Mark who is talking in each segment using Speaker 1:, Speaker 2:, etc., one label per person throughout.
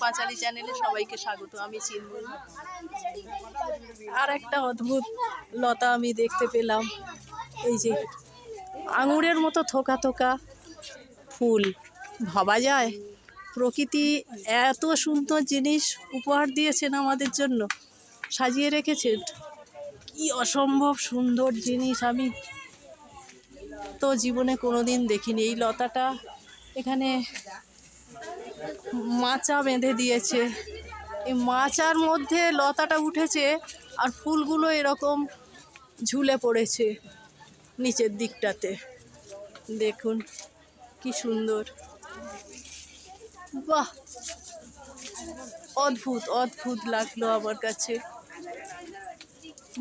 Speaker 1: পাঁচালী চ্যানেলে সবাইকে স্বাগত। আমি চিনময়। আর একটা অদ্ভুত লতা আমি দেখতে পেলাম, এই যে আঙুরের মতো থোকা থোকা ফুল। ভাবা যায় প্রকৃতি এত সুন্দর জিনিস উপহার দিয়েছেন আমাদের জন্য, সাজিয়ে রেখেছেন। কি অসম্ভব সুন্দর জিনিস, আমি তো জীবনে কোনোদিন দেখিনি। এই লতাটা এখানে মাচা বেঁধে দিয়েছে, এই মাচার মধ্যে লতাটা উঠেছে আর ফুলগুলো এরকম ঝুলে পড়েছে নিচের দিকটাতে। দেখুন কি সুন্দর, বাহ, অদ্ভুত অদ্ভুত লাগলো আমার কাছে,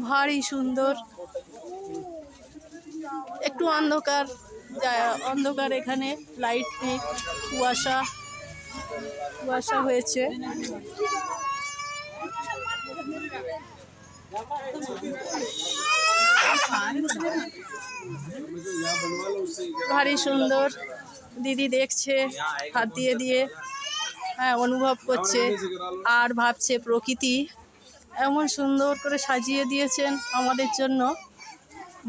Speaker 1: ভারী সুন্দর। একটু অন্ধকার, অন্ধকার, এখানে লাইট নেই, কুয়াশা কুয়াশা হয়েছে। ভারী সুন্দর। দিদি দেখছে হাত দিয়ে দিয়ে, হ্যাঁ, অনুভব করছে আর ভাবছে প্রকৃতি এমন সুন্দর করে সাজিয়ে দিয়েছেন আমাদের জন্য,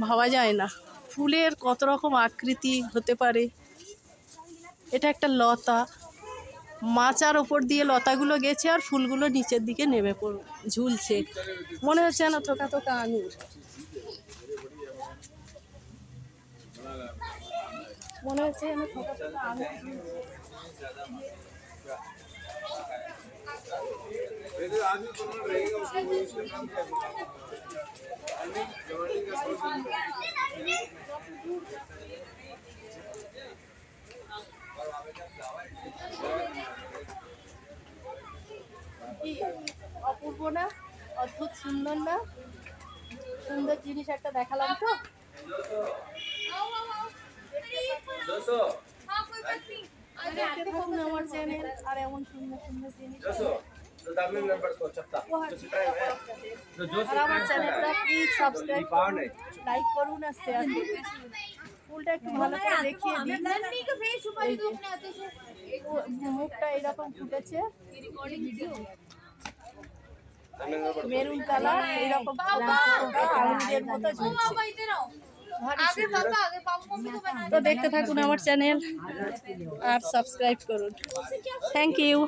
Speaker 1: ভাবা যায় না ফুলের কত রকম আকৃতি হতে পারে। এটা একটা লতা, মাচার ওপর দিয়ে লতাগুলো গেছে আর ফুলগুলো নিচের দিকে নেমে ঝুলছে, মনে হচ্ছে না থোকা থোকা আঙুর, মনে হচ্ছে যেন থোকা থোকা আঙুর। অপূর্ব না, অদ্ভুত সুন্দর না? সুন্দর জিনিস একটা দেখালাম তো। দেখতে থাকুন আমার চ্যানেল, আর এমন সুন্দর সুন্দর জিনিস। আর আমার চ্যানেলটা প্লিজ সাবস্ক্রাইব করুন, লাইক করুন আর শেয়ার করুন। ফুলটা একটু ভালো করে দেখিয়ে দিন। মুখটা এরকম ফুটেছে, মেরুন কালার, এইরকম আঙুরের মতো ঝুলছে। তো দেখতে থাকুন আমার চ্যানেল আর সাবস্ক্রাইব করুন। Thank you.